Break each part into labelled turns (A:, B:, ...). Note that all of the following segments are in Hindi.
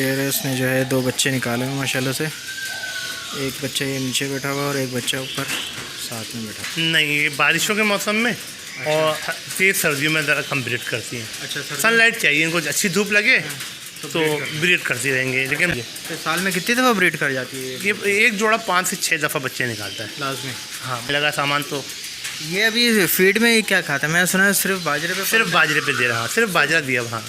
A: पेरेंट्स ने जो है 2 बच्चे निकाले हैं माशाल्लाह से। एक बच्चा ये नीचे बैठा हुआ और एक बच्चा ऊपर साथ में बैठा।
B: नहीं, बारिशों के मौसम में और तेज़ सर्दियों में ज़रा कम ब्रीड करती हैं।
A: अच्छा,
B: सनलाइट चाहिए इनको, अच्छी धूप लगे तो ब्रीड करती रहेंगे। लेकिन
A: तो साल में कितनी दफ़ा ब्रीड कर जाती है?
B: ये एक जोड़ा 5 से 6 दफ़ा बच्चे निकालता है
A: लाजमी।
B: हाँ, लगा सामान तो
A: ये अभी फीड में ही क्या खाता है? मैंने सुना है सिर्फ बाजरे पे,
B: सिर्फ बाजरे पे दे रहा, सिर्फ बाजरा दिया वहाँ।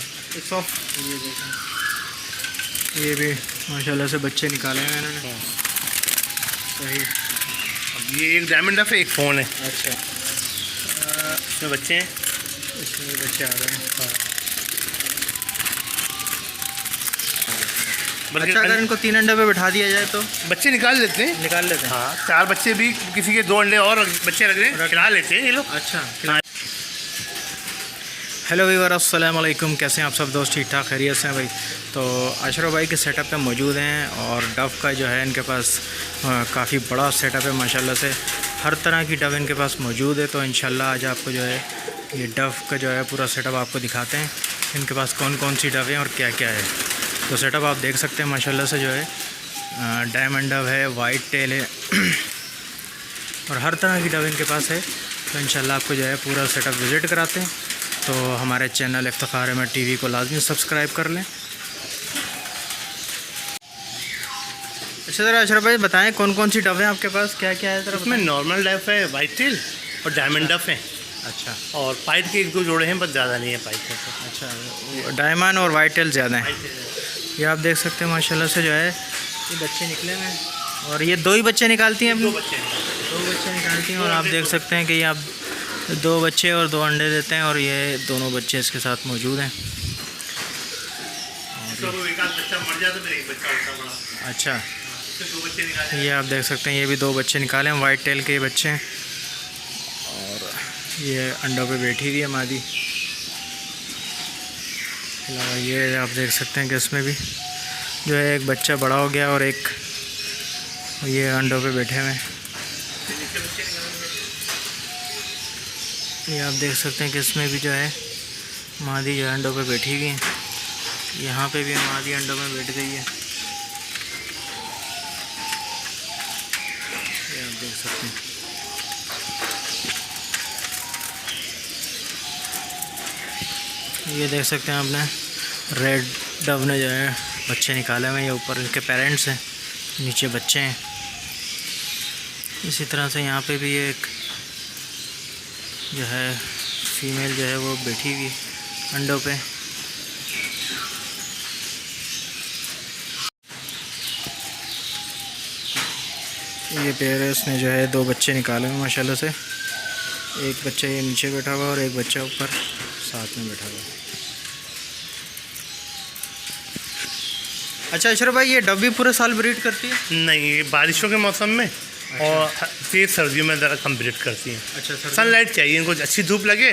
A: ये भी माशाल्लाह से बच्चे निकाले हैं इन्होंने। सही।
B: अब ये एक डायमंड डफ है, एक फ़ोन है।
A: अच्छा,
B: इसमें बच्चे हैं,
A: इसमें बच्चे आ गए हैं।
B: बल्कि
A: अच्छा, अगर इनको 3 अंडे पे बैठा दिया जाए तो
B: बच्चे निकाल लेते हैं।
A: निकाल लेते हैं।
B: हाँ, 4 बच्चे भी, किसी के 2 अंडे और बच्चे रख रहे हैं, खिला लेते हैं ये लोग।
A: अच्छा।
B: हाँ।
A: हेलो वीवर, अस्सलाम वालेकुम। कैसे हैं आप सब दोस्त? ठीक ठाक खैरियत से हैं भाई? तो अशरफ भाई के सेटअप पे मौजूद हैं और डव का जो है इनके पास काफ़ी बड़ा सेटअप है माशाल्लाह से। हर तरह की डव इनके पास मौजूद है। तो इंशाल्लाह आज आपको जो है ये डव का जो है पूरा सेटअप आपको दिखाते हैं, इनके पास कौन कौन सी डव हैं और क्या क्या है। तो सेटअप आप देख सकते हैं माशाल्लाह से, जो है डायमंड डव है, वाइट टेल है और हर तरह की डव इनके पास है। तो इंशाल्लाह आपको जो है पूरा सेटअप विज़िट कराते हैं। तो हमारे चैनल इफ्तिखार अहमद टीवी को लाजमी सब्सक्राइब कर लें। अच्छा, ज़रा अशरफ भाई बताएं कौन कौन सी डव है आपके पास, क्या क्या है?
B: इसमें नॉर्मल डफ है, वाइट टेल और डायमंड डफ है।
A: अच्छा,
B: और पाइट के 1-2 जोड़े हैं, बस ज़्यादा नहीं है पाइट के।
A: अच्छा, डायमंड और वाइट टेल ज़्यादा है। ये आप देख सकते हैं माशाल्लाह से, जो है ये बच्चे निकले हैं और ये 2 ही बच्चे निकालती हैं।
B: 2 बच्चे
A: निकालती हैं और आप देख सकते हैं कि ये आप 2 बच्चे और 2 अंडे देते हैं और ये दोनों बच्चे इसके साथ मौजूद हैं। अच्छा, ये आप देख सकते हैं, ये भी 2 बच्चे निकाले हैं, वाइट टेल के बच्चे हैं और ये अंडों पे बैठी हुई है मादी। ये आप देख सकते हैं कि इसमें भी जो है एक बच्चा बड़ा हो गया और एक ये अंडों पे बैठे हुए हैं। ये आप देख सकते हैं कि इसमें भी जो है मादी जो है अंडों पे बैठी हुई है। यहाँ पे भी मादी अंडों में बैठ गई है। ये आप देख सकते हैं। ये देख सकते हैं आपने, रेड डव ने जो है बच्चे निकाले हुए हैं। ये ऊपर इनके पेरेंट्स हैं, नीचे बच्चे हैं। इसी तरह से यहाँ पे भी एक जो है फीमेल जो है वो बैठी हुई अंडों पे। ये पेरेंट्स ने जो है 2 बच्चे निकाले हैं माशाल्लाह से। एक बच्चा ये नीचे बैठा हुआ और एक बच्चा ऊपर साथ में बैठा हुआ। अच्छा अशरफ भाई, ये डव भी पूरे साल ब्रीड करती है?
B: नहीं, बारिशों के मौसम में और तेज़ सर्दियों में ज़रा कम ब्रीड करती हैं।
A: अच्छा,
B: सनलाइट चाहिए इनको, अच्छी धूप लगे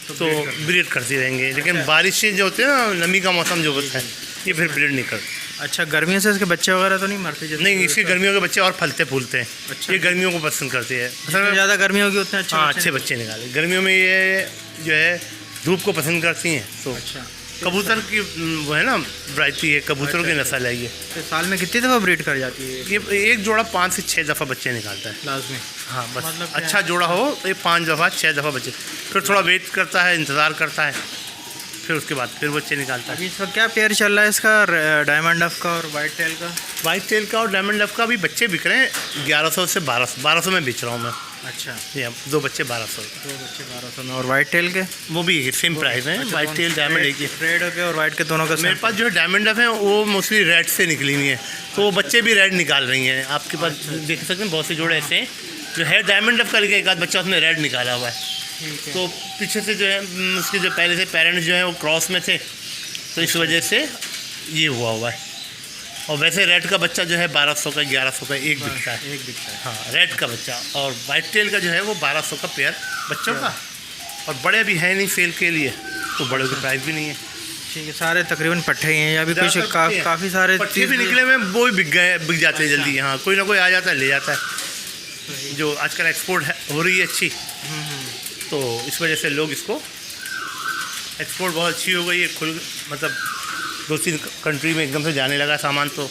B: तो ब्रीड करती रहेंगे। लेकिन बारिशें जो होती है ना, नमी का मौसम जो होता है, ये फिर ब्रीड नहीं करती।
A: अच्छा, गर्मियों से इसके बच्चे वगैरह तो नहीं मरते?
B: नहीं, इसके गर्मियों के बच्चे और फलते फूलते हैं।
A: अच्छा,
B: ये गर्मियों को पसंद करती है।
A: ज़्यादा गर्मी होगी उतने अच्छे
B: हाँ, अच्छे बच्चे निकाले। गर्मियों में ये जो है धूप को पसंद करती हैं। तो
A: अच्छा,
B: कबूतर की वो है ना वैरायटी है, कबूतरों की नस्ल है ये।
A: तो साल में कितनी दफ़ा ब्रीड कर जाती है?
B: ये एक जोड़ा 5 से 6 दफ़ा बच्चे निकालता है
A: लाजमी।
B: हाँ, बस
A: मतलब
B: अच्छा जोड़ा हो ये 5 दफ़ा 6 दफ़ा बच्चे, फिर थोड़ा वेट करता है, इंतज़ार करता है, फिर उसके बाद फिर बच्चे निकालता है।
A: अभी इस वक्त क्या पेयर चल रहा है इसका, डायमंड डफ का और वाइट टेल का?
B: वाइट टेल का और डायमंड डफ का भी बच्चे बिक रहे हैं 1100 से 1200 में बेच रहा हूँ मैं।
A: अच्छा,
B: ये 2 बच्चे 1200,
A: 2 बच्चे 1200 में। और वाइट टेल के?
B: वो भी सेम प्राइस है।
A: अच्छा,
B: वाइट टेल डायमंड एक ही।
A: रेड के और वाइट के दोनों का?
B: मेरे पास जो है डायमंड डफ है वो मोस्टली रेड से निकली हुई है, तो वो बच्चे भी रेड निकाल रही हैं। आपके पास देख सकते हैं बहुत से जोड़े ऐसे हैं जो है डायमंड डफ करके एक आध बच्चा उसमें रेड निकाला हुआ है। तो पीछे से जो है उसके जो पहले से पेरेंट्स जो हैं वो क्रॉस में थे, तो इस वजह से ये हुआ है। और वैसे रेड का बच्चा जो है 1200 का 1100 का एक बिकता है। हाँ, रेड का बच्चा। और वाइट टेल का जो है वो 1200 का पेयर बच्चों का। और बड़े भी हैं नहीं सेल के लिए, तो बड़े के प्राइस भी नहीं है।
A: ठीक है, सारे तकरीबन पट्टे ही हैं या भी कुछ काफ़ी सारे
B: पट्टे भी निकले हुए, वो भी बिक जाते हैं जल्दी। हाँ, कोई ना कोई आ जाता है, ले जाता है। जो आजकल एक्सपोर्ट हो रही है अच्छी, तो इस वजह से लोग इसको एक्सपोर्ट बहुत अच्छी हो गई है। मतलब 2-3 कंट्री में एकदम से जाने लगा सामान। तो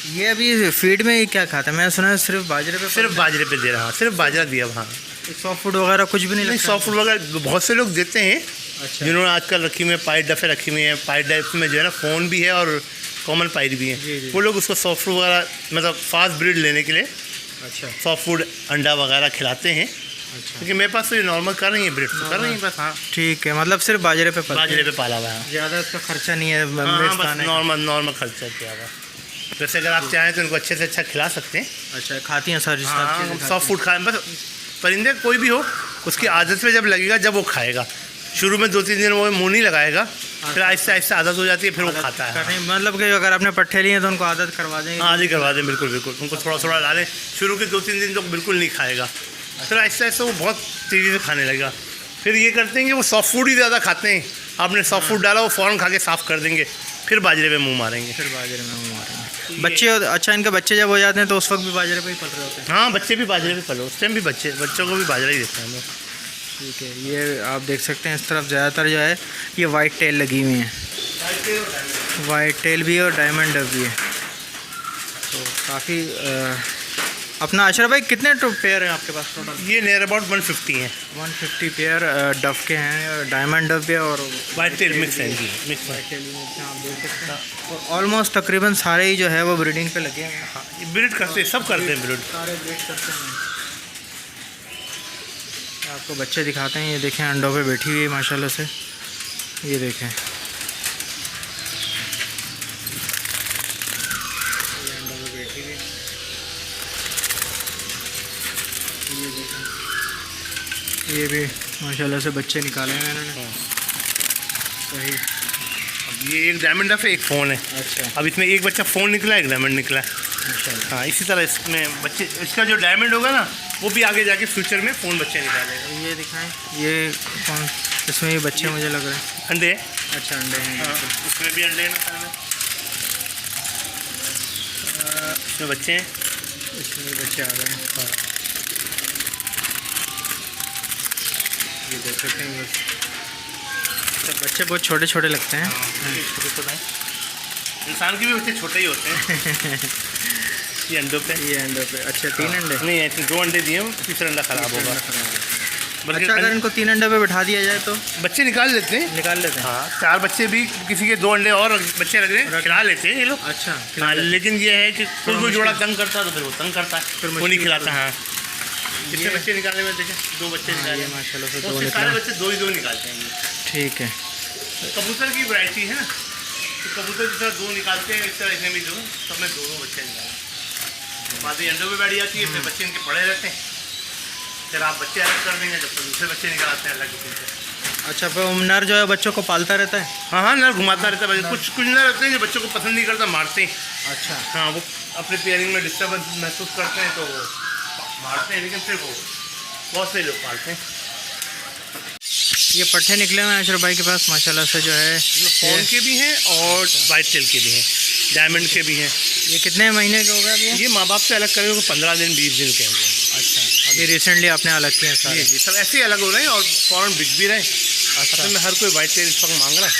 A: ये अभी फीड में क्या खाता है? मैंने सुना है सिर्फ बाजरे पे
B: सिर्फ बाजरे पे दे रहा हूँ, सिर्फ बाजरा दिया वहाँ।
A: सॉफ्ट फूड वगैरह कुछ भी नहीं लगता?
B: सॉफ्ट फूड वगैरह बहुत से लोग देते हैं।
A: अच्छा।
B: जिन्होंने आजकल रखी हुई है पाइट डफे रखी हुई है, पाइट डफ में जो है ना फ़ोन भी है और कॉमन पाइट भी
A: जी,
B: है,
A: जी।
B: वो लोग उसको सॉफ्ट फूड वगैरह मतलब फास्ट ब्रीड लेने के लिए
A: अच्छा
B: सॉफ्ट फूड अंडा वगैरह खिलाते हैं।
A: अच्छा,
B: क्योंकि मेरे पास तो ये नॉर्मल कर रही है, ब्रीड तो कर रही है बस। हाँ,
A: ठीक है, मतलब सिर्फ बाजरे पे
B: बाजरे पे पाला हुआ है।
A: ज़्यादा इसका खर्चा नहीं है
B: हाँ,
A: मिक्स
B: बस
A: दाने का।
B: नॉर्मल खर्चा किया हुआ। वैसे अगर आप चाहें तो इनको अच्छे से अच्छा खिला सकते हैं।
A: अच्छा, खाती हैं सारी
B: हाँ, सॉफ्ट फूड खाएं बस। परिंदे कोई भी हो उसकी आदत पे जब लगेगा जब वो खाएगा। शुरू में 2-3 दिन वो मुँह नहीं लगाएगा, फिर आहिस्ते आहिस्ते आदत हो जाती है, फिर वो खाता है।
A: मतलब कि अगर आपने पट्ठे लिए तो उनको आदत करवा देंगे?
B: हाँ जी, करवा दें, बिल्कुल बिल्कुल। उनको थोड़ा थोड़ा डालें। शुरू के 2-3 दिन तो बिल्कुल नहीं खाएगा, फिर आहिस्ते आहिस्ते वो बहुत तेज़ी से खाने लगेगा। फिर ये करते हैं कि वो सॉफ्ट फूड ही ज़्यादा खाते हैं। आपने सॉफ्ट फूड डाला वो फ़ौरन खा के साफ़ कर देंगे, फिर बाजरे में मुँह मारेंगे।
A: फिर बाजरे में मुँह मारेंगे। बच्चे, अच्छा इनके बच्चे जब हो जाते हैं तो उस वक्त भी बाजरे पे ही पल रहे होते हैं?
B: हाँ, बच्चे भी बाजरे पे पलो, उस टाइम भी बच्चों को भी बाजरा ही देते हैं हम लोग।
A: ठीक है, ये आप देख सकते हैं इस तरफ ज़्यादातर जो है ये वाइट टेल लगी हुई है। वाइट टेल भी है और डायमंड डब भी है। तो काफ़ी अपना अशरफ भाई कितने पेयर हैं आपके पास टोटल?
B: ये नियर अबाउट 150 हैं।
A: 150 पेयर डब के हैं, डायमंड डब भी है और
B: वाइट टेल मिक्स है जी, मिक्स है।
A: वाइट टेल भी मिक्स हैं, आप देख सकते हैं। और ऑलमोस्ट तकरीबन सारे ही जो है वो ब्रीडिंग पे लगे हैं।
B: हाँ, ब्रीड करते हैं, सब करते हैं ब्रीड।
A: सारे ब्रीड करते हैं। आपको बच्चे दिखाते हैं, ये देखें अंडों पे बैठी हुई है माशाल्लाह से। ये देखें, ये अंडों पे बैठी हुई है। ये देखें, ये भी माशाल्लाह से बच्चे निकाले हैं इन्होंने। सही।
B: अब ये एक डायमंड डफ है, एक फ़ोन है।
A: अच्छा,
B: अब इसमें एक बच्चा फ़ोन निकला, एक डायमंड निकला है।
A: माशाल्लाह।
B: हाँ, इसी तरह इसमें बच्चे, इसका जो डायमंड होगा ना वो भी आगे जाके फ्यूचर में फ़ोन बच्चे निकालेगा।
A: ये दिखाएं, ये कौन, इसमें ये बच्चे मुझे लग रहे हैं।
B: अंडे।
A: अच्छा, अंडे हैं।
B: हाँ, उसमें भी अंडे हैं ना सारे में। इसमें बच्चे हैं।
A: इसमें भी बच्चे आ गए हैं।
B: हाँ,
A: ये देख सकते हैं बस। तो बच्चे बहुत छोटे छोटे लगते हैं।
B: ये छोटे-छोटे हैं। इंसान के भी बच्चे छोटे ही होते हैं। ये अंडों पे।
A: ये अंडे पे, अच्छा 3 अंडे?
B: नहीं, ऐसे 2 अंडे दिए हैं, तीसरा अंडा ख़राब होगा। बल्कि
A: अच्छा, अगर इनको 3 अंडे पे बैठा दिया जाए तो
B: बच्चे निकाल लेते हैं।
A: निकाल लेते हैं?
B: हाँ, 4 बच्चे भी किसी के 2 अंडे और बच्चे रख रहे हैं, खिला लेते हैं ये लोग।
A: अच्छा,
B: हाँ, लेकिन ये है कि कोई जोड़ा तंग करता है तो फिर वो तंग करता है,
A: फिर
B: वो नहीं
A: मुश्किल
B: खिलाता। हाँ, कितने
A: ये-
B: बच्चे निकालने में देखें, 2 बच्चे
A: हाँ,
B: निकाले
A: ये माशाल्लाह से 2
B: मोस्टली
A: निकला।
B: सारे बच्चे 2 ही 2 निकालते हैं ये।
A: ठीक है।
B: कबूतर की वैरायटी है ना, तो कबूतर जिस तरह 2 निकालते हैं इस तरह इसमें भी 2, सब में 2 बच्चे निकाले। बाद में अंडों में बैठ जाती है, फिर बच्चे इनके पड़े रहते हैं, फिर आप बच्चे अलग कर देंगे, जब तक दूसरे बच्चे निकालते हैं अलग किस्म से।
A: अच्छा, फिर नर जो है बच्चों को पालता रहता है?
B: हाँ हाँ, नर घुमाता रहता है। कुछ नर रहते हैं जो बच्चों को पसंद नहीं करता, मारते हैं।
A: अच्छा,
B: हाँ, वो अपने पेयरिंग में डिस्टर्बेंस महसूस करते हैं तो वो मारते हैं, लेकिन फिर वो बहुत से लोग पालते हैं।
A: ये पट्ठे निकले हुए हैं अशरफ भाई के पास माशाल्लाह से जो है।
B: फ़ोन के भी हैं और वाइट टेल के भी हैं, डायमंड के भी हैं।
A: ये कितने महीने के हो गए अभी?
B: ये माँ बाप से अलग करेंगे तो 15 दिन 20 दिन के होंगे।
A: अच्छा, अभी रिसेंटली आपने अलग किए हैं
B: जी
A: सारे?
B: जी, सब ऐसे ही अलग हो रहे हैं और फ़ौरन बिक भी रहे हैं। असल में हर कोई वाइट टेल इस वक्त मांग रहा है।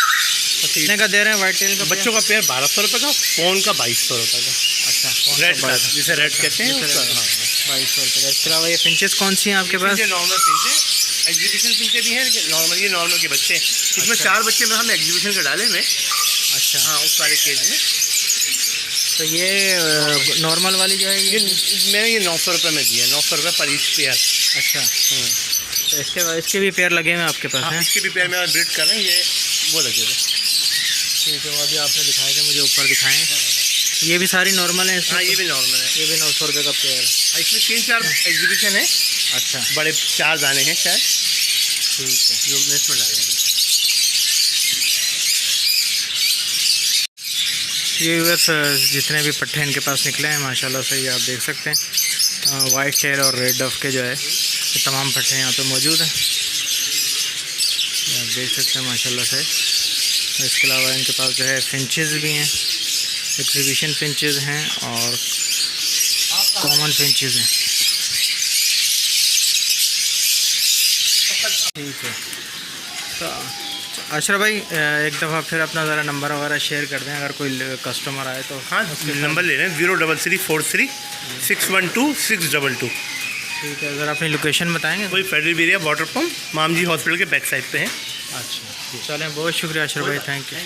A: तो कितने का दे रहे हैं वाइट टेल का?
B: बच्चों का पेयर 1200 रुपये का, फ़ोन का 2200 रुपये का।
A: अच्छा,
B: रेड का, जिसे रेड कहते हैं उसका। हाँ,
A: 2200 रुपये का। इसके अलावा ये फिंचेस कौन सी हैं आपके पास?
B: ये नॉर्मल पिंचे, एग्जीबिशन पिंचे भी हैं, लेकिन ये नॉर्मल के बच्चे हैं। इसमें 4 बच्चे में हमने एग्जीबिशन के डाले में।
A: अच्छा,
B: हाँ, उस वाले केज में।
A: तो ये नॉर्मल वाली जो है
B: ये
A: ये?
B: मैंने ये 900 रुपये में दिया, 900 रुपये पर ईच पेयर।
A: अच्छा, तो इसके भी पेयर लगे हुए हैं आपके पास
B: हाँ,
A: हैं?
B: इसके भी पेयर में ब्रीड कर रहे हैं, ये वो लगे हुए।
A: ठीक है, वो अभी आपने दिखाए थे मुझे, ऊपर दिखाएं। ये भी सारी नॉर्मल है इसमें?
B: हाँ, ये भी नॉर्मल है।
A: ये भी 900 रुपये का पेयर है।
B: इसमें 3-4 एग्जीबिशन है,
A: अच्छा,
B: बड़े 4 दाने हैं शायद,
A: ठीक है।
B: जो मैं इसमें डालेंगे।
A: ये बस जितने भी पट्टे इनके पास निकले हैं माशाल्लाह से, ये आप देख सकते हैं। वाइट टेल और रेड डफ के जो है ये तमाम पट्टे यहाँ पे मौजूद हैं, ये आप देख सकते हैं माशाल्लाह से। इसके अलावा इनके पास जो है फिंचेस भी हैं, एग्जीबिशन फिंचेस हैं और कॉमन फिंचेस हैं। ठीक है, तो अशरफ भाई एक दफ़ा फिर अपना ज़रा नंबर वगैरह शेयर कर दें अगर कोई कस्टमर आए तो।
B: हाँ नंबर ले लें 03343612622।
A: ठीक है, ज़रा अपनी लोकेशन बताएंगे।
B: कोई फेडरल एरिया वाटर पम्प मामजी हॉस्पिटल के बैक साइड पे है।
A: अच्छा चलें, बहुत शुक्रिया अशरफ भाई, थैंक यू।